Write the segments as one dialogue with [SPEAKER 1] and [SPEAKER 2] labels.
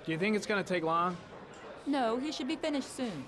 [SPEAKER 1] Do you think it's gonna take long?
[SPEAKER 2] No, he should be finished soon.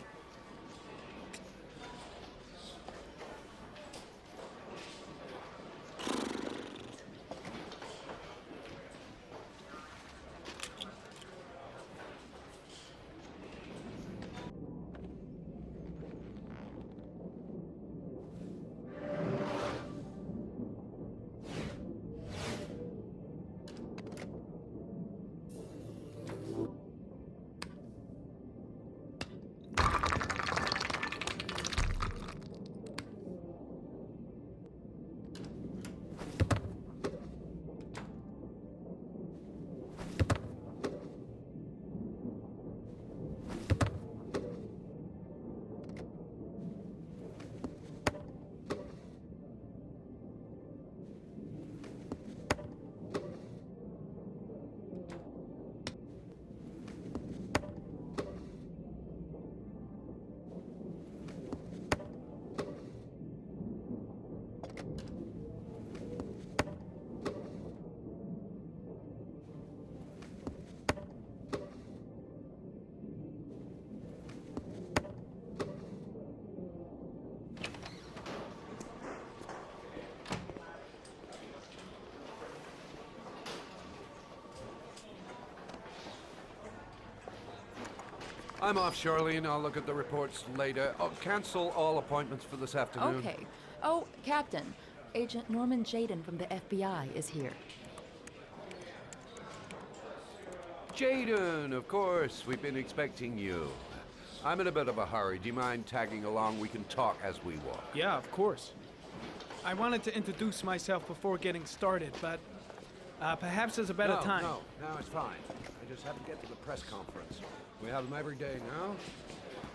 [SPEAKER 3] I'm off, Charlene. I'll look at the reports later. Oh, cancel all appointments for this afternoon.
[SPEAKER 2] Okay. Oh, Captain. Agent Norman Jaden from the FBI is here.
[SPEAKER 3] Jaden, of course. We've been expecting you. I'm in a bit of a hurry. Do you mind tagging along? We can talk as we walk.
[SPEAKER 1] Yeah, of course. I wanted to introduce myself before getting started, but perhaps there's a better time.
[SPEAKER 3] No, it's fine. I just have to get to the press conference. We have them every day now.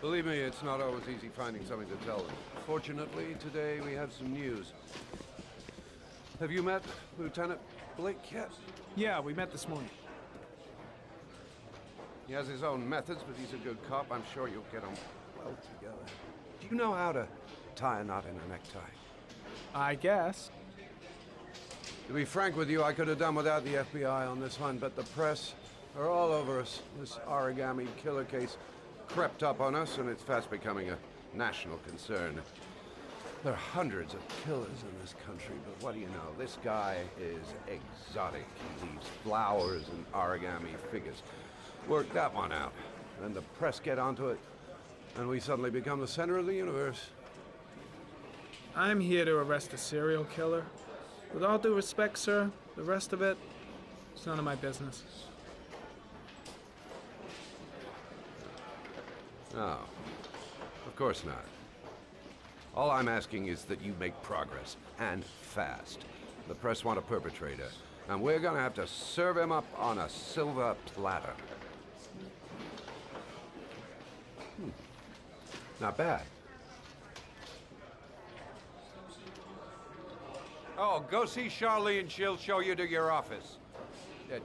[SPEAKER 3] Believe me, it's not always easy finding something to tell them. Fortunately, today we have some news. Have you met Lieutenant Blake yet?
[SPEAKER 1] Yeah, we met this morning.
[SPEAKER 3] He has his own methods, but he's a good cop. I'm sure you'll get on well together. Do you know how to tie a knot in a necktie?
[SPEAKER 1] I guess.
[SPEAKER 3] To be frank with you, I could have done without the FBI on this one, but the press are all over us. This origami killer case crept up on us, and it's fast becoming a national concern. There are hundreds of killers in this country, but what do you know? This guy is exotic. He leaves flowers and origami figures. Work that one out. Then the press get onto it, and we suddenly become the center of the universe.
[SPEAKER 1] I'm here to arrest a serial killer. With all due respect, sir, the rest of it, it's none of my business.
[SPEAKER 3] No, of course not. All I'm asking is that you make progress, and fast. The press want a perpetrator, and we're gonna have to serve him up on a silver platter. Not bad. Oh, go see Charlene. She'll show you to your office.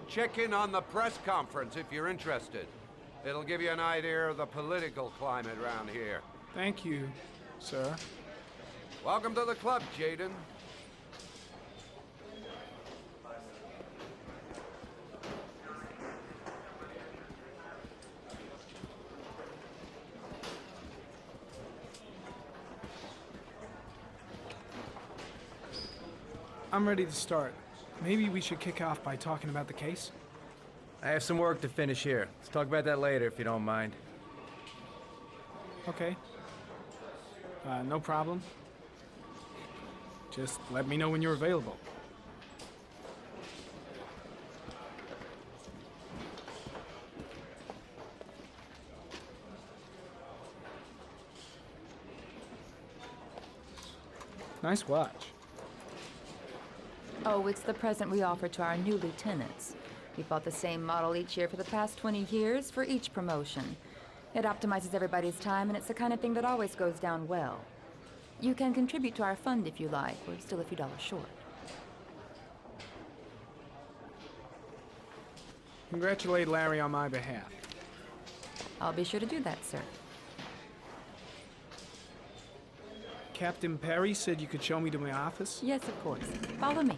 [SPEAKER 3] Check in on the press conference if you're interested. It'll give you an idea of the political climate around here.
[SPEAKER 1] Thank you, sir.
[SPEAKER 3] Welcome to the club, Jaden.
[SPEAKER 1] I'm ready to start. Maybe we should kick off by talking about the case?
[SPEAKER 4] I have some work to finish here. Let's talk about that later, if you don't mind.
[SPEAKER 1] Okay. No problem. Just let me know when you're available. Nice watch.
[SPEAKER 2] Oh, it's the present we offer to our new lieutenants. We bought the same model each year for the past 20 years for each promotion. It optimizes everybody's time, and it's the kind of thing that always goes down well. You can contribute to our fund if you like. We're still a few dollars short.
[SPEAKER 1] Congratulate Larry on my behalf.
[SPEAKER 2] I'll be sure to do that, sir.
[SPEAKER 1] Captain Perry said you could show me to my office?
[SPEAKER 2] Yes, of course. Follow me.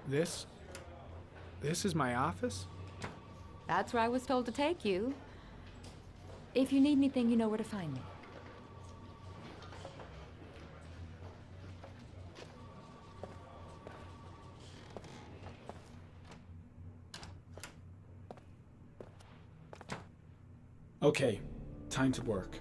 [SPEAKER 1] This? This is my office?
[SPEAKER 2] That's where I was told to take you. If you need anything, you know where to find me.
[SPEAKER 1] Okay, time to work.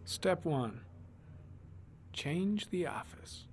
[SPEAKER 1] Step 1. Change the office.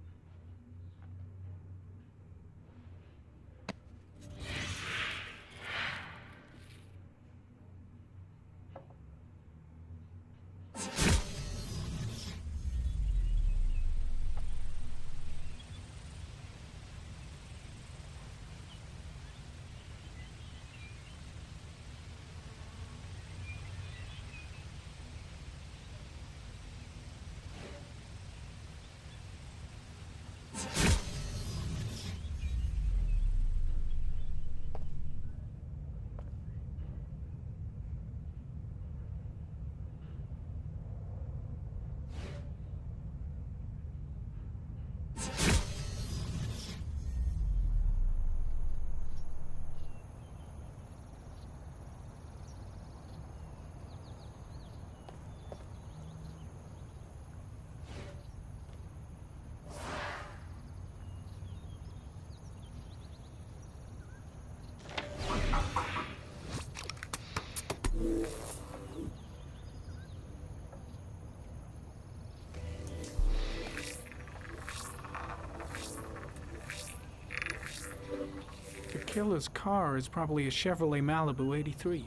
[SPEAKER 1] The killer's car is probably a Chevrolet Malibu 83.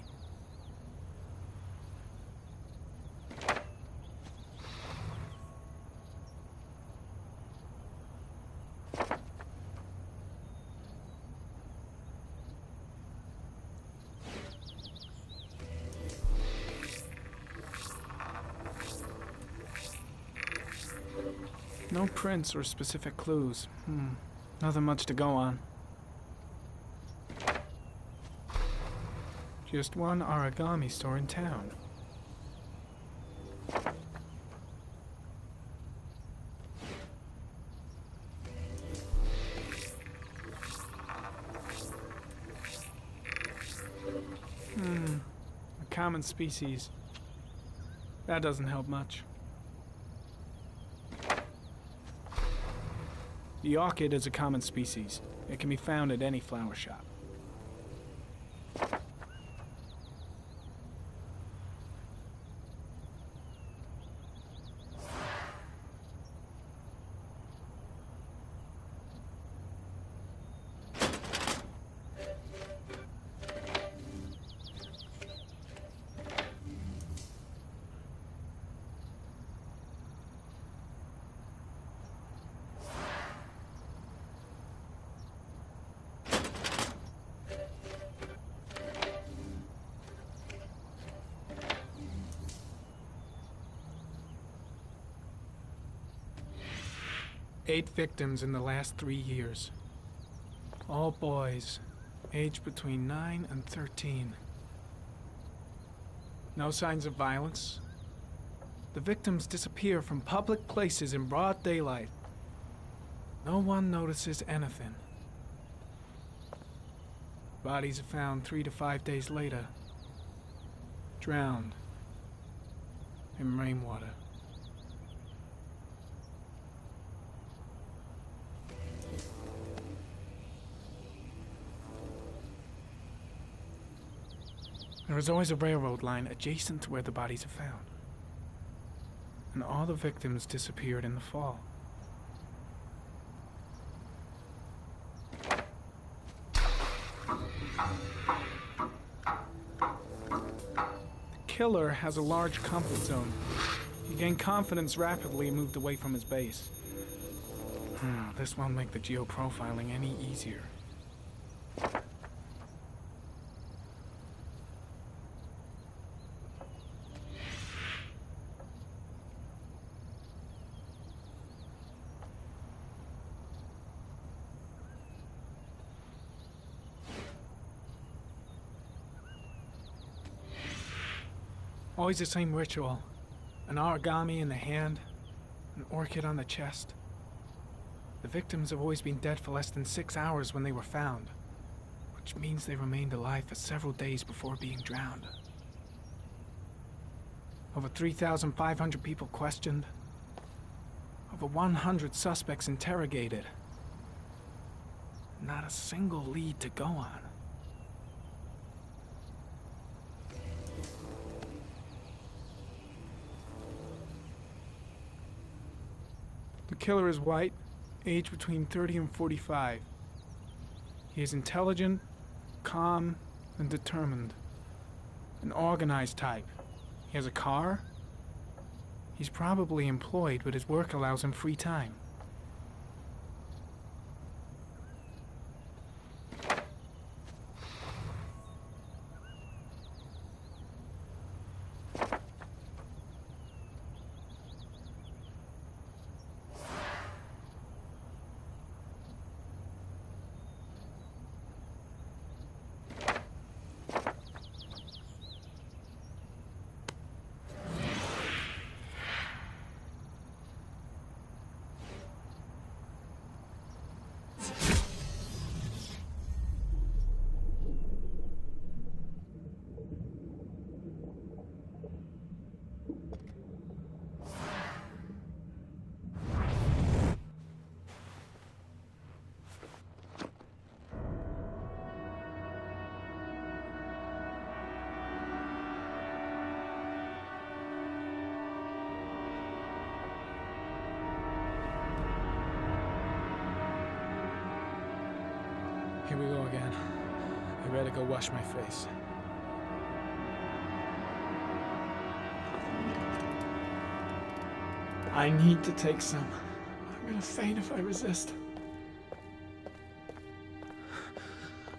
[SPEAKER 1] No prints or specific clues. Nothing much to go on. Just one origami store in town. A common species. That doesn't help much. The orchid is a common species. It can be found at any flower shop. Eight victims in the last 3 years. All boys, aged between 9 and 13. No signs of violence. The victims disappear from public places in broad daylight. No one notices anything. Bodies are found 3 to 5 days later, drowned in rainwater. There is always a railroad line adjacent to where the bodies are found. And all the victims disappeared in the fall. The killer has a large comfort zone. He gained confidence rapidly and moved away from his base. This won't make the geoprofiling any easier. Always the same ritual. An origami in the hand, an orchid on the chest. The victims have always been dead for less than 6 hours when they were found, which means they remained alive for several days before being drowned. Over 3,500 people questioned. Over 100 suspects interrogated. Not a single lead to go on. The killer is white, aged between 30 and 45. He is intelligent, calm, and determined. An organized type. He has a car. He's probably employed, but his work allows him free time. Here we go again. I better go wash my face. I need to take some. I'm gonna faint if I resist.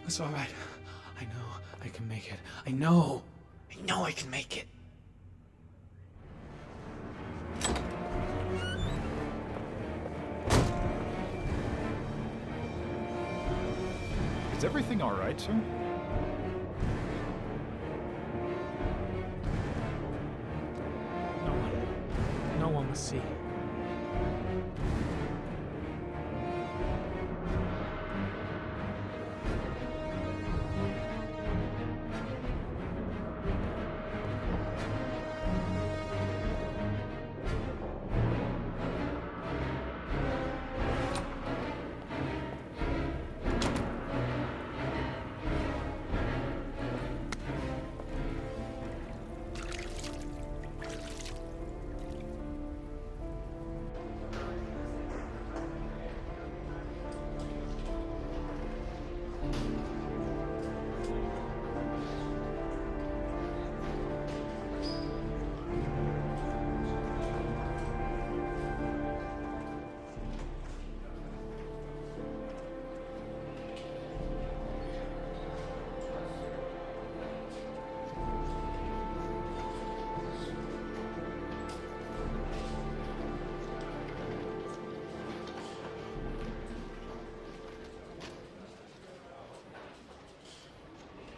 [SPEAKER 1] It's all right. I know I can make it. I know I can make it.
[SPEAKER 5] Is everything all right, sir?
[SPEAKER 1] No one will see.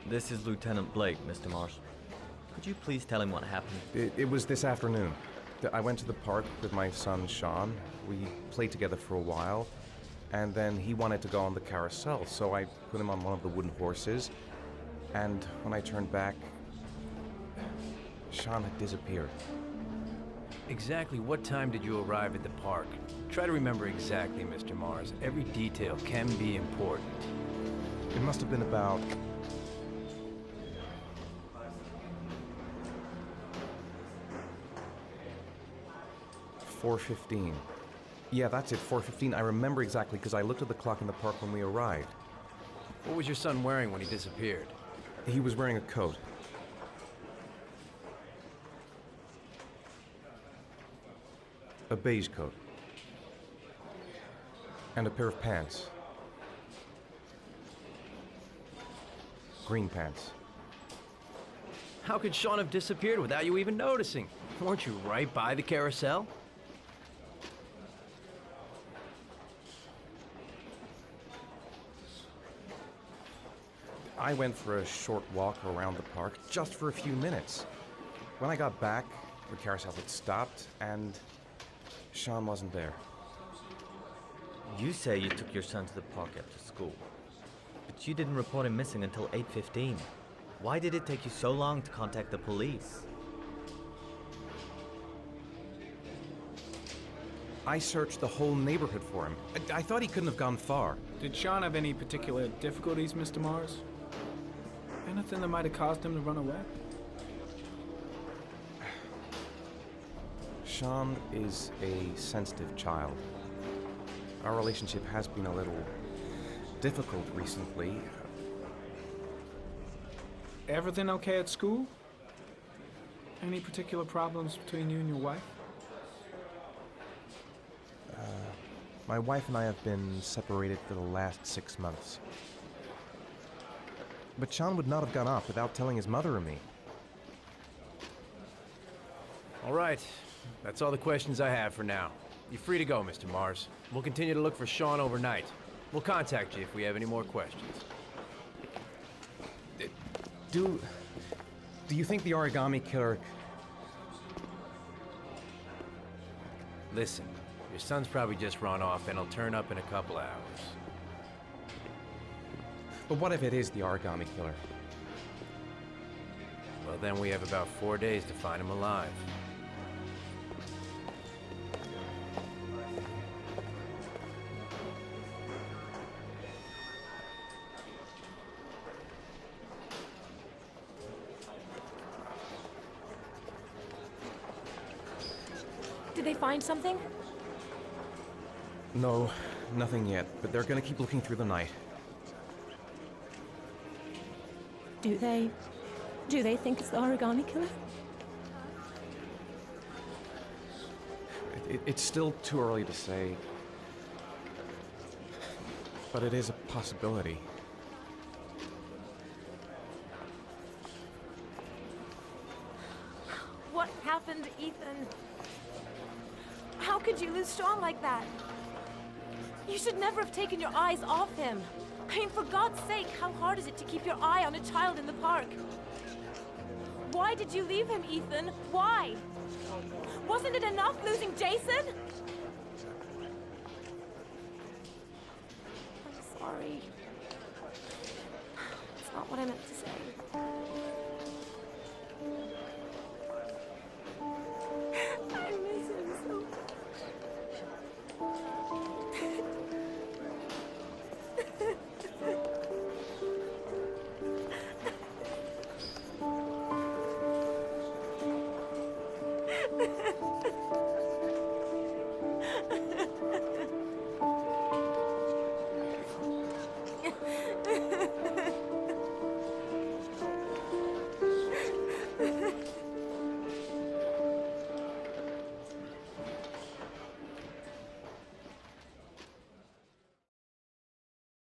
[SPEAKER 6] This is Lieutenant Blake, Mr. Mars. Could you please tell him what happened?
[SPEAKER 7] It was this afternoon. I went to the park with my son, Shaun. We played together for a while, and then he wanted to go on the carousel, so I put him on one of the wooden horses, and when I turned back, Shaun had disappeared.
[SPEAKER 4] Exactly what time did you arrive at the park? Try to remember exactly, Mr. Mars. Every detail can be important.
[SPEAKER 7] It must have been about 4:15. Yeah, that's it, 4:15. I remember exactly because I looked at the clock in the park when we arrived.
[SPEAKER 4] What was your son wearing when he disappeared?
[SPEAKER 7] He was wearing a coat. A beige coat. And a pair of pants. Green pants.
[SPEAKER 4] How could Shaun have disappeared without you even noticing? Weren't you right by the carousel?
[SPEAKER 7] I went for a short walk around the park, just for a few minutes. When I got back, the carousel had stopped, and Shaun wasn't there.
[SPEAKER 6] You say you took your son to the park after school, but you didn't report him missing until 8:15. Why did it take you so long to contact the police?
[SPEAKER 7] I searched the whole neighborhood for him. I thought he couldn't have gone far.
[SPEAKER 1] Did Shaun have any particular difficulties, Mr. Mars? Anything that might have caused him to run away?
[SPEAKER 7] Shaun is a sensitive child. Our relationship has been a little difficult recently.
[SPEAKER 1] Everything okay at school? Any particular problems between you and your wife?
[SPEAKER 7] My wife and I have been separated for the last 6 months. But Shaun would not have gone off without telling his mother or me.
[SPEAKER 4] All right. That's all the questions I have for now. You're free to go, Mr. Mars. We'll continue to look for Shaun overnight. We'll contact you if we have any more questions.
[SPEAKER 7] Do you think the origami killer...
[SPEAKER 4] Listen, your son's probably just run off and he'll turn up in a couple hours.
[SPEAKER 7] But what if it is the origami killer?
[SPEAKER 4] Well, then we have about 4 days to find him alive.
[SPEAKER 8] Did they find something?
[SPEAKER 7] No, nothing yet, but they're gonna keep looking through the night.
[SPEAKER 8] Do they think it's the origami killer?
[SPEAKER 7] It's still too early to say, but it is a possibility.
[SPEAKER 8] What happened, Ethan? How could you lose Shaun like that? You should never have taken your eyes off him. I mean, for God's sake, how hard is it to keep your eye on a child in the park? Why did you leave him, Ethan? Why? Wasn't it enough losing Jason? I'm sorry. It's not what I meant to